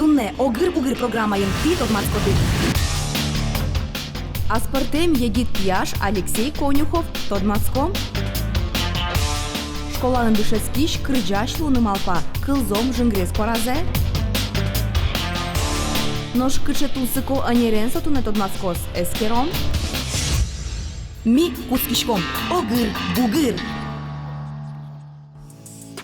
Тунне огыр-бугыр программайын пит отмацкоды. Аспартем Егит Пияш, Алексей Конюхов, Тодмацком. Школаның дышецкиш, крыджаш луны малпа, кылзом жингрес поразе. Нож кычетусыко анерен сатуне Тодмацкос, эскером. Ми кускишком, огыр-бугыр.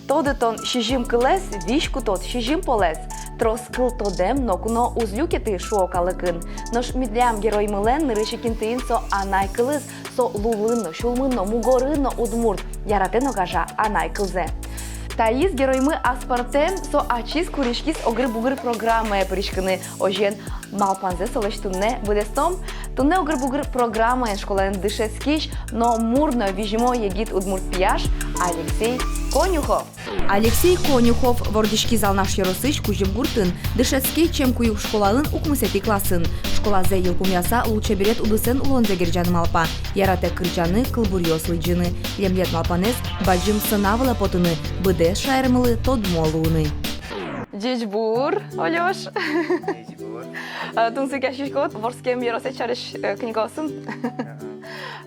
Тодетон шижим кылес, вишку тот шижим полес. Трос кыл тодем, нокуно узлюкети шуокалыкын. Нош мидлям герой мылен, нырышикинтыин со анай кылыз, со лулынно, шулмынно, мугорынно удмурт, яратено гажа анай кылзе. Таис героймы аспартем со ачис куришкис огыр-бугыр программы пришкыны ожен малпанзе солеш тунне будестом. Тунне огыр-бугыр программы школаның дышецкиш, но мурно вижимо Егит Удмурт Пияш, Алексей Конюхов. Алексей Конюхов вордишки залнаш яросыш кужим гуртын, дышецкий чем куюк школалын укмысети класын. Школа зе елпумяса лучше берет удысын улонзе герджаны малпа. Ярате кырджаны кылбурьос лыджыны. Лемлет малпанес баджим сынавыла потыны. Быдес шайрымылы тодмолуны. Джичбур, Олёш. Джичбур. Тунсы кяшишкот, ворскем яросе чарыш книгосын.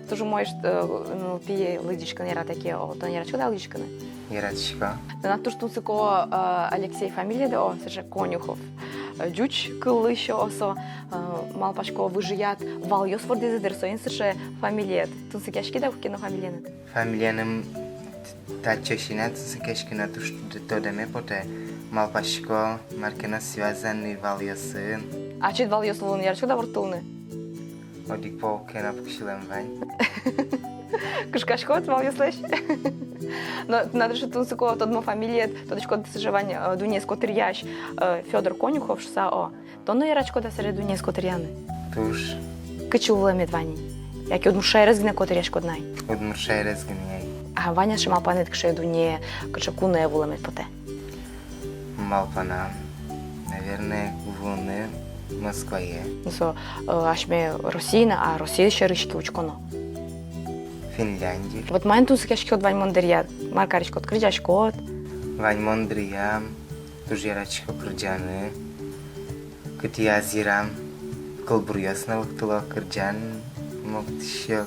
Тоже можешь пие лыдичканы яратеке, то не рачка да лыдичканы. Яратчика. На то, что тусыко Алексей фамилия да о, саже Конюхов. Джуч кыл еще осо малпашко выжият вальос фордизе дерсоин саже фамилия. Тунсы кяшки да кукино фамилия. Фамилияным тачешинат сыкешкина туш тодеме поте малпашко маркена связанный вальосын. А чит вальос лун ярчка да вортулны? Одик по кена пукшилем вань. Кышкашкот вальослеш. Но надо же тунсыко тодмо фамилия, тодочко досажевань дунеско трияш Федор Конюхов шса о. То ну ярачко да саре дунеско трияны. Туш. Кычулы медвани. Яки одмуршай разгне котряшко днай. Одмуршай разгне. А Ваня шимал панет кше дуне кычакуне вулемет поте. Малпана. Наверное, вулны Москвае. Нсо ашме Росина, а Россия ще рычки учконо. Финляндия. Вот майн тунсы кешки от Вань Мондерия, маркаричко от крыджашко от. Вань Мондрия, туж ярачко крыджаны. Кыти азирам, кылбурьясна лыктыло крыджан, могт ще.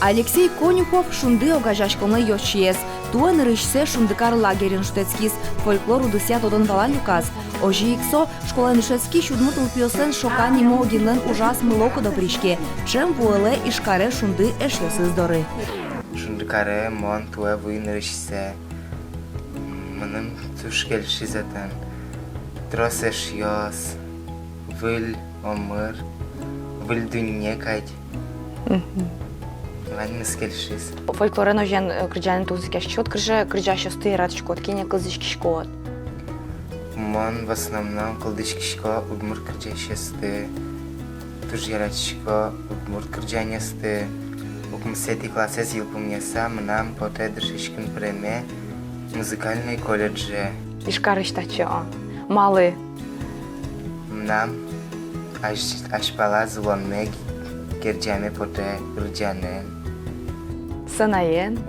Алексей Конюхов шунды огажашконы йошчиес. Туан рышсе шундыкар лагерин штецкис, фольклор удысят одон валан люказ. Ожи иксо, школа нышецки шудмут лпиосен шока нимо огинлен ужас мылоко до пришке. Чем вуэле ишкаре шунды эшлесы здоры. Шундыкаре мон туэ вуин рышсе. Мыным тушкелши затан. Тросеш йос. Выль омыр. Выль дуньне кать. Вань мыскелшис. Фольклорен ожен крыджанин тунсы кешчот, крыджаще сты радшкот, кине кылзычки шкот. Мон в основном кылдычкишко удмур крыджащесты. Туж ярачко удмур крыджанесты. Укмсети класses елпумнеса мнам поте дышишкин преме музыкальный колледже. Ишкарыштачы о. Малы. Мнам ашпала зулонме герджаме поте крыджанен. Санаен.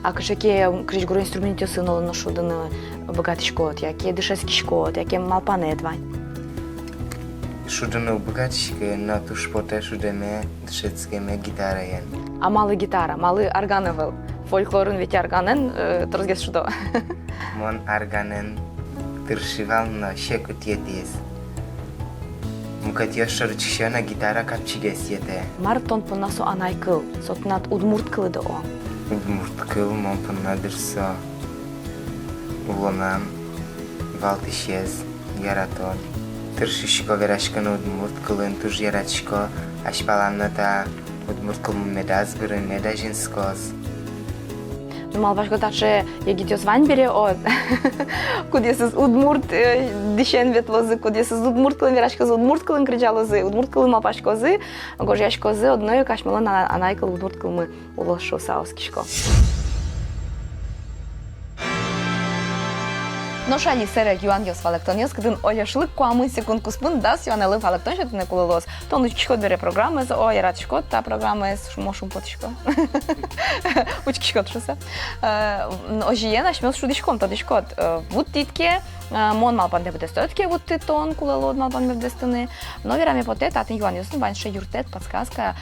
А кышеке крыжгуру инструменте сынолы ношудыны богатышкот, яке дышескишкот, яке малпанет вань. Шудыны богатышке, но туш поте шудеме дышецкеме гитараен. А малы гитара, малы органы был. Фольклорын ведь органен торгес шудо. Мон органен тыршивал, но щекут едес. Мукатьё шарчище на гитара капчигес ете. Мартон понасо анайкыл, сотнат удмурт кылыды о. Удмурткыл мон понадырсо. Улонам, валтишез, яратон. Тыршишко верашкан удмурткылын туж ярачко, ашпаланната удмурткыл медаз биры медажинскоз. Мал важко таче егитёс вань бере о. Кудесыз удмурт дишен ветлозы, кудесыз удмурт кылын верашко з удмурт кылын крыджалозы, удмурт кылын малпашкозы, гожяшкозы одною кашмылын анайкыл удмурт кылмы улошу саоскишко. No și ali sere Ioan Ios Falactonios, când o ieșlit cu amând secund cu spun, da, Ioan Elăv Falacton și atunci cu los. To nu știu de programe, o era școt, ta programe și moșul pot șco. Uci școt și să. O jiena și mi-o știu de școt, tot de școt. Vut titke, mon mal pan de stotke, vut titon cu lelod mal pan de stăne. No vera mi potet, atin Ioan Ios ban și jurtet подсказка,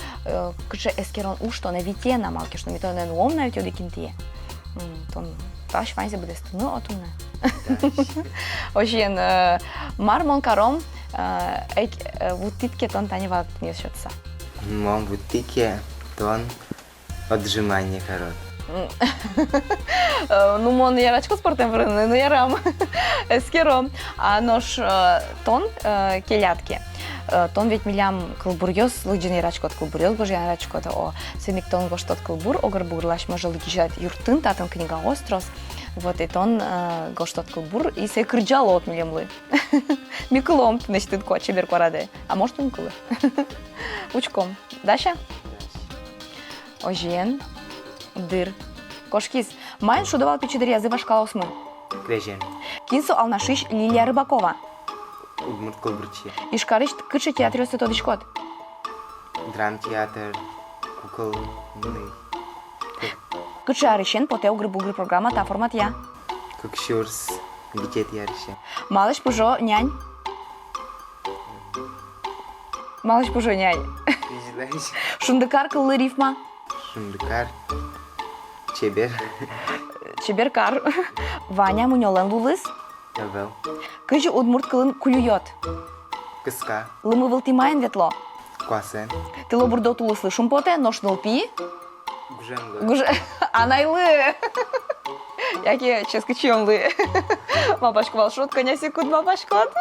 că eskeron ušto ne vitena mal, că mi to ne om na de kintie. Ton taş fain se bude stănu otune. Ojien marmon karom вутитке тон тани валт не счётся. Мам бутике тон отжимание корот. Ну мон ярачко спортем врыны, ну ярам эскеро. А нож тон келятке. Тон ведь милям кылбурьёс, лыджин ярачко кылбурьёс, гож ярачко о сеник тон гоштот кылбур, огыр бурлаш можа лыгижат юртын татым книга острос. Вот и тон гоштот кылбур и се кырджало от милемлы. Микылом нечтын коче бер кораде. А может микылы. Учком. Даша? Ожен. Дыр. Кошкис. Майн шудовал печедыр языва шкалосмы. Крежен. Кинсо алнашиш Лилия Рыбакова. Удмурт кылбурчи. Ишкариш кычы театрёсы тодышкот. Драм театр. Кукол. Кычы арышен потеу гры-бугры программа та формат я. Кукшурс. Бикет ярише. Малыш пужо нянь. Малыш пужо нянь. Излайш. Шундыкар кыллы рифма. Шундыкар. Чебер. Чеберкар. Ваня мунёлен лулыс. Явел. Кычы удмурт кылын кулюйот. Кыска. Лымы вылтимайын ветло. Квасен. Тыло бурдо тулыслы шумпоте, ношныл пи. Гуженлы. Анайлы. Яке ческачионлы. Мапашка волшот, коня секунд мапашкот.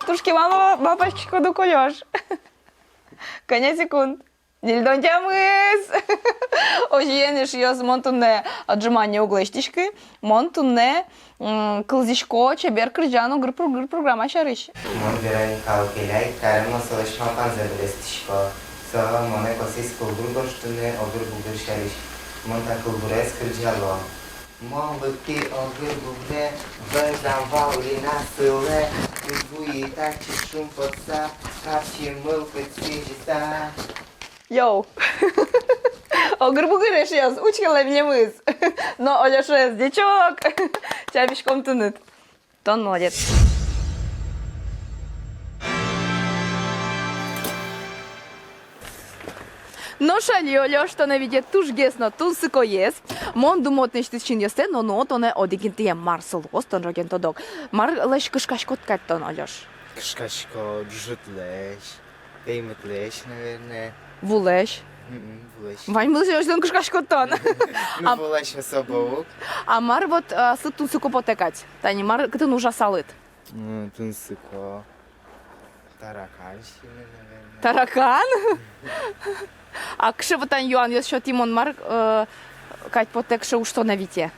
Тушки мама мапашку до колёш. Коня секунд. Нильдон тямыс. Ожиенеш йоз монтуне отжимание углештишки. Монтуне кылзишко чебер кырджану гыр программа шарыш. Мон верани калкелай, каремо солешма панзебрестишко. Со моне косис кылдур гоштуне огыр бугыр шарыш. Мон та кылбурес кырджало. Мон быки огыр бугре, вэзам ваули насыле. Кызуи так чешум подса, капчи мылка цвежита. Йоу! Огыр бугыреш яз, учкала мне мыс. Но Оляшес, дичок! Чапишком тынет. Тон молодец. Но шали Оля, что на виде туж гесно тунсыко ес. Мон думот нечто чин есте, но тоне одигинтие марсел остон роген тодок. Мар леш кышкашкот каттон Оляш. Кышкашко, джутлеш. Деймытлеш, наверное. Вулеш. Булеш. Вань был что кышкашкоттон. Ну, булеш особо. А мар вот сыт тунсыко потекать. Тани мар кытын ужасалыт. Тунсыко. Тараканщина, наверное. Таракан? А кше вот тань Юан, если Тимон мар кать потекше уж что на вите.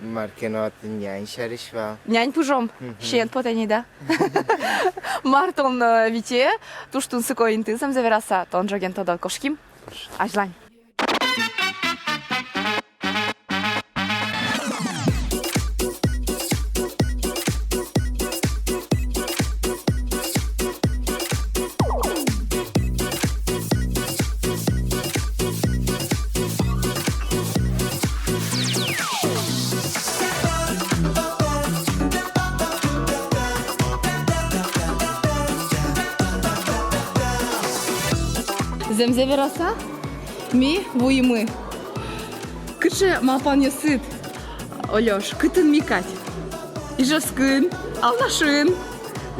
Маркенот нянь шаришва. Нянь пужом, щен потени, да? Мартон вите, туш тунсыко интызам завераса, тон жоген тодал кошким. Ажлань. Земзе вераса, ми вуймы. Кыше мапан ясыт, Олёш, кытын микать. Ижаскын, алнашын.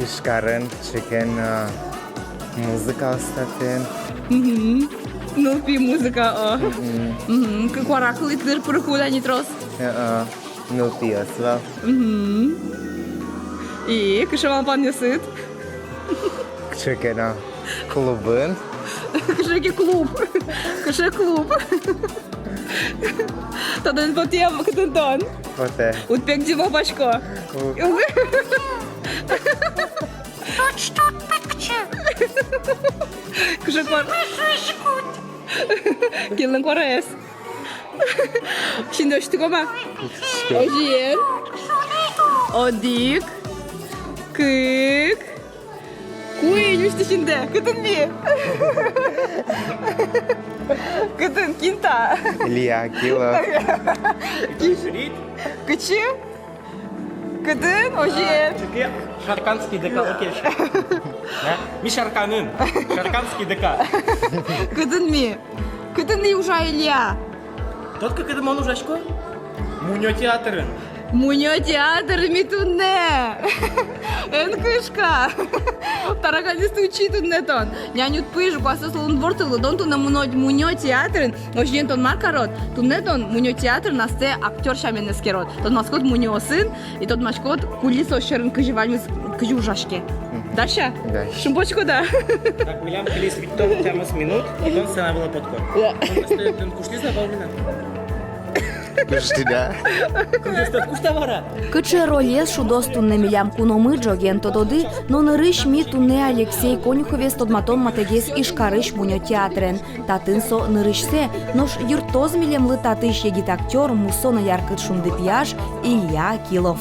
Ишкарын, чекен музыка остатын. Ну, пи музыка, Как варакл и тыр пыркуда не трос. Ну, пьесла. И кыше мапан ясыт. Чекена клубын. Кыше клуб. Кыше клуб. Тадан потем кытын тон. Поте. Утпек дима пачко. Что пекче? Кыше квар. Келин кварес. Şimdi hoştuğuma. Ojiyen. Odik. Kık. Kuyuymuş şimdi. Kıtın bir. Kıtın kinta. Lia, kilo. Кычы? Кыдын, ожен. Чеке шарканский ДК океш. Ми шарканын. Шарканский ДК. Кыдын ми? Кыдын ми уже Илья? Тот как это он уже шкой? Муньо театрын. Муньо театр ми тунне. Эн кышка. Тараканисты учи тунне тон. Нянют пыш, басы солун бортылы. Дон туна муньо театрын. Ожен тон маркарот. Тунне тон муньо театр насте актер шамен эскерот. Тон маскот муньо сын. И тот маскот кулисо шерын кыжы вальмыз кыжы ужашке. Даша? Да. Шумбочку да. Так, William Клис Виктор тямас минут, и он сцена была подкор. Он кушли забал меня. Кушти, да? Куштавара. Кыче ролес шудос тунне милям куномы джоген тододы, но нырыш ми тунне Алексей Конюховес тодматон матегес ишкарыш муньо театрен. Татынсо нырышсе, нош юртоз милем лы татыш егит актер мусона яркыт шумды пияж Илья Килов.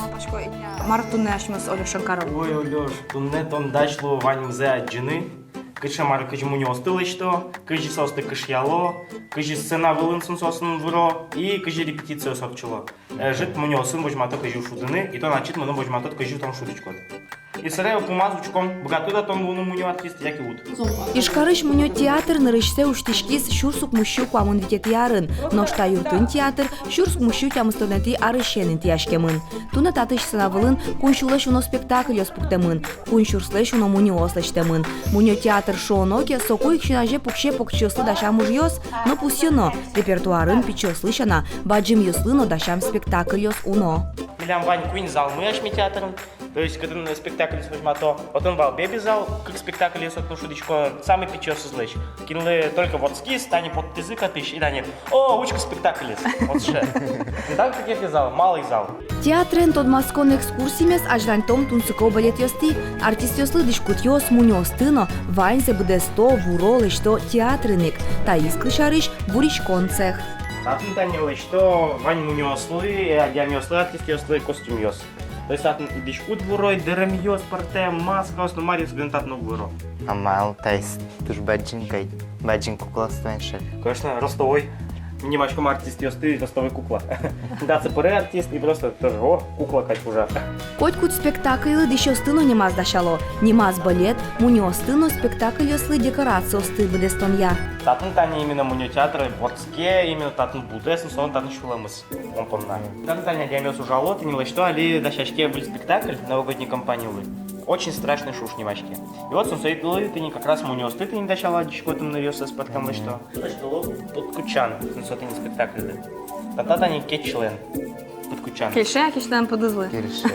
Марк тунне ашмас Олешен Карл. Ой, Олеш, тунне тон дачло ваньмзе аджины. Кыча мар кыч муньо стылы что, кыч состы кыш яло, кыч сцена вылынсын сосын вро, и кыч репетиция сопчыло. Жит муньо сын божмато кыжу шудыны, и то начит муну божмато кыжу там шудычкот. И сырая пумазучком, богатуда тон луну муньо артист, як и вуд. Ишкарыш муньо театр нырышсе уштишкис шурсук мущу куамын витет ярын, но шта юртын театр шурсук мущу тямыстонети арышенын тияшкемын. Туна татыш сынавылын куншулыш уно спектакль оспуктемын, куншурслыш уно муньо ослыштемын. Муньо театр шооноке соку икшинаже пукше покчослы дашам ужьос, но пусьено репертуарын пичослышана, баджим юслыно дашам спектакль йос уно. Милям вань куин зал мы ашми театрын. То есть, когда на спектакль сложмато, потом вал беби зал, как спектакль есть окно шудичко, самый печёс злыч. Кинули только вот скис, тани под язык отыщ, и тани, о, учка спектакль есть, вот ше. Там такие зал, малый зал. Театрен тодмаскон экскурсимес ажрантом тунсыко балет йости, артист йослы дишкут йос муньо стыно, вайнзе будесто вуролы, что театрыник, та исклышарыш буричкон цех. Татын танилы, что вань муньослы, адям йослы, артист йослы, костюм йос. То есть, татын дишкут вурой, дырым йос, партем, маска, но марис гвинтатно вуро. А мал, тайс, туж баджинкай. Баджин кукла станшель. Конечно, ростовой. Немачком артист йосты, ростовой кукла. Да, ЦПР артист, и просто тоже, о, кукла как уже. Котькут спектакль дишо стыно немаз дашало, немаз балет, муньо стыно спектакль йослы декорацио сты будестон я. Татын тани именно муньо театры вордске, именно татын будес, сон татын шуламыс. Он помнает. Татын тани адямёс ужало, ты не лай что, али дашашке был спектакль новогодней компании лы. Очень страшный шуш немачки. И вот он стоит лы, ты не как раз муньо сты, ты не дашала дичко там навёс с подком лы что. Под кучан, ну ты не спектакль лы. Тата тани кетчлен. Под кучан. Кельше, кельштан подызлы. Кирше.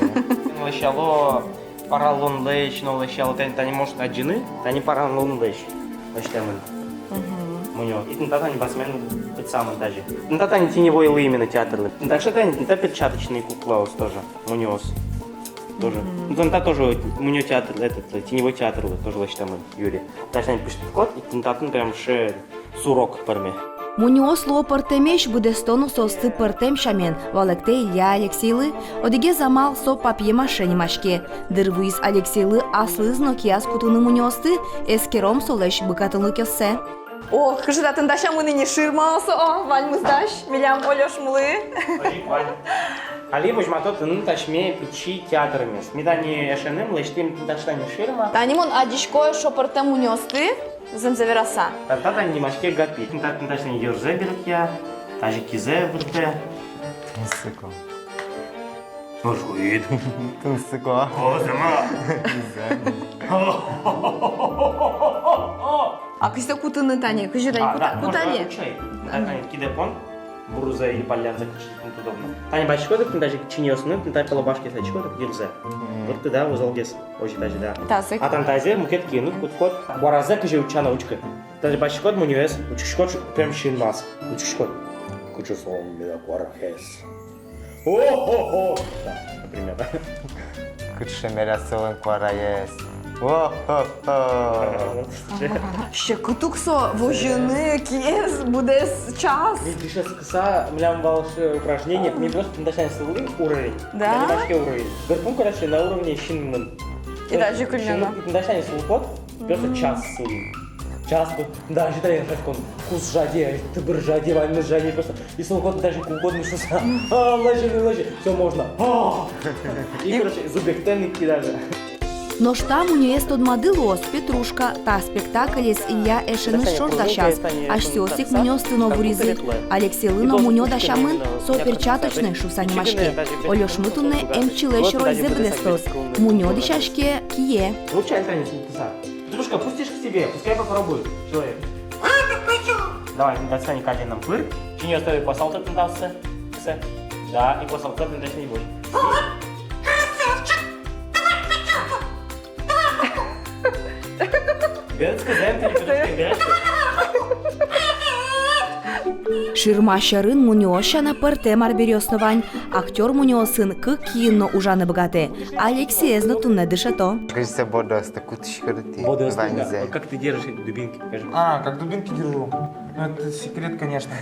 Лещало паралон лещ, но лещало тани может аджины, тани паралон лещ. Лещтемын. Муньо. И тата не басмен тот самый даже. Тата не теневой лы именно театрный. Так что это перчаточный куклаус тоже. Муньос. Тоже. Ну, там тоже муньо театр, этот теневой театр тоже лещтемын, Юрий. Даже они пишут код, и тата прям ше сурок парме. Муньо слово партемеш будестону состы партем шамен, валекте Илья Алексейлы, одиге замал со папье машени машке. Дырвуис Алексейлы аслызно кияс кутуны муньосты, эскером солеш быкатылы кёссе. О, кажи да тындаша мы ныне ширмался, о, вальмыздаш, милям Олёш млы. Али божматот нын ташме печи театрами. Смидани эшенем лештим таштани ширма. Танимон адишко шо партем муньосты, земзевераса. Тата не машке гапи. Тата ташни дёрзе берет я, тажи кизе берте. Тунсыко. Ожуид. Тунсыко. О, зама. А кыста кутыны тани, кажи да кутани. Тани кидепон. Буруза или палянза, как удобно. Тани бачко, так даже чиньосны, ты так полобашки сачко, так дерзе. Вот ты да, узалгес, очень даже да. Тазык. А там тазе мукет кинут, кут-кот, буаразе, каже учана учка. Даже бачко, мунюэс, учушкот, прям шинмас. Учушкот. Кучусон, мила буарахес. О-хо-хо! Да, например, да. Кучше меря сылын куара ес. Ще кутуксо вожини кіс буде час. Ведь сейчас кыса, млям балш упражнение, мне просто начинает уровень. Да? Немножко уровень. Гарпун, короче, на уровне шинмын. И даже кульмена. Начинает слухот, просто час сулин. Час, да, считай, как он вкус жаде, ты бы жаде, войны жаде, просто и слухот даже угодно что-то. Лажи, все можно. И, короче, зубектенники даже. Нож там у нее стодмадилос, Петрушка, та спектаклес Илья Эшены шордашас, аж сёсик мунё стынову ризы, Алексей Лыно мунё дашамын, со перчаточный шусанимашке, Олёш мытунны эмчилеш ройзе блестос, мунё дишашке кие. Лучше останется кыса. Петрушка, пустишь к себе, пускай попробует человек. Давай, достань один нам пыр, чинё остави по салту тендался, да, и по салту тендался не будет. Ширма шарын мунё шана пыртемар берёснывань, актер мунё сын к кино ужаны богаты, Алексей эзнотунне дышато. Кажется, бодоста, кутышкарти, Бодоста, ванизе. как ты держишь дубинки, скажи. Как дубинки держу. Ну, это секрет, конечно.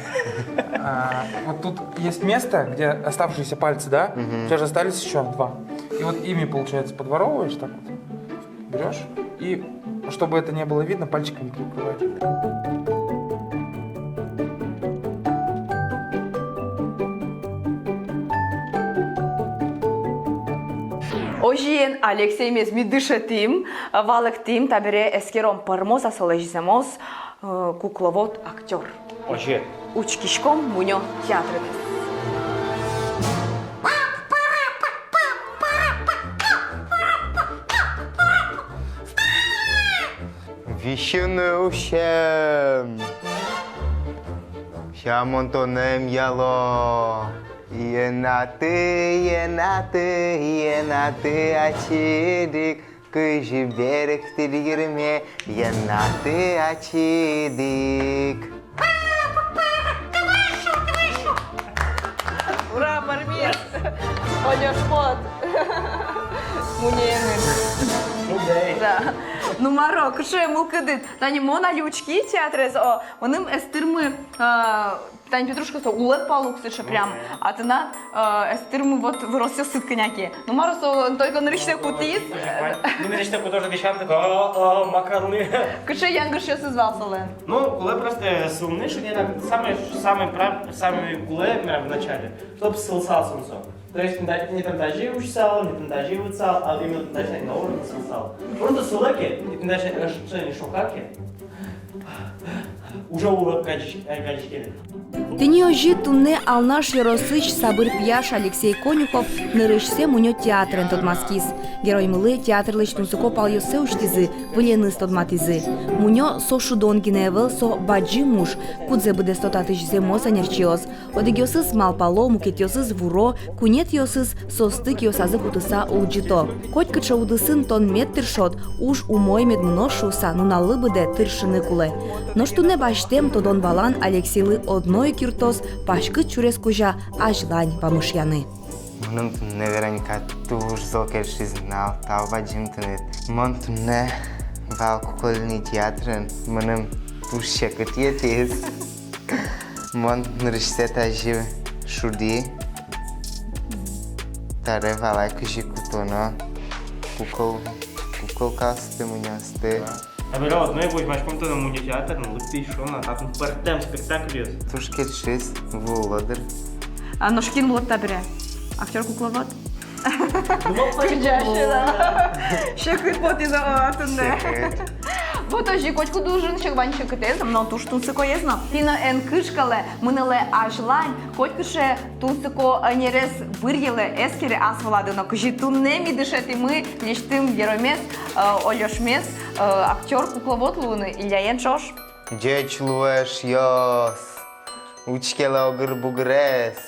Вот тут есть место, где оставшиеся пальцы, да? У тебя же остались еще 2. И вот ими, получается, подворовываешь так вот. Берешь и, чтобы это не было видно, пальчиками прикрывать. Ожиен Алексей мезми дышетим, валектим табере эскером пармоза солежиземоз, кукловод актер. Вообще. Учкишком мунё театры. Вишенушем, Шамонтонем яло, енаты, ачидик, кыжи берег тиргирме, енаты, ачидик. Ура, пармес! Олёш пот! Мунены. Да. Ну, Марок, що мулкадит. Тані мона лючки театрез, оним естирми, Таня Петрушка, со улет палуксы ще прям, а ти на естирми вот виросся ситканяки. Ну, Маро, со только наричне кутис. Ну, наричне кутожа дещам, так, макарони. Кше янгер ще се звав Солен. Ну, куле просто сумный, что не так, самый куле в начале, чтобы ссылсал сумсо. То есть не тантажируешь сал, не тантажируешь сал, а именно тантажировать на уровне ссылсал. Просто сулаки, и тантажировать шокаки, уже улыбкачки. Тені ожі тунне алнаш Яросыч Сабыр Пьяш Алексей Конюхов нырышсе мунё театрен тотмаскис. Герой мылы театрлыч тунсуко пал йосе уштизы, выленыс тотматизы. Мунё со шудон гиневел со баджи муж, кудзе быдес тотатыч земоса нерчиоз. Одегёсыз малпало, мукетёсыз вуро, кунет йосыз со стык йосазы кутыса улджито. Коть кыча удысын тон мет тыршот, уж умой мед мношуса, нуналы быде тыршыны куле. Но штуне баштем тодон балан Алексейлы одной киртос пашкы чурес кужа ажлань помышьяны. Мунum наверняка ты уж золкерши знал, талва джимтунет. Мон тунне валкукольный театрен, мунum пушья катьетис. Мон нрышсе тажи шуди. Таре валай кужи кутоно. Куколкасты муньосты. А беру одной будь башком-то на муни театр, ну ты шо на таком партем спектакле. Тушкершис вуладыр. А ножкин вот табере. Актер кукловод. Ще кипот і заватне. Вот ожі котку дуже чекванчик китезам, но туш тунсико єзно. Тіна ен кишкале, минеле аж лань, котькише тунсико нерес вир'єле ескере ас владино. Кажі тун не мідишети ми, ліштим геромес, ольошмес, актер кукловод луни, Ілля Єнчош. Джеч луеш йос. Учкела огыр бугрес.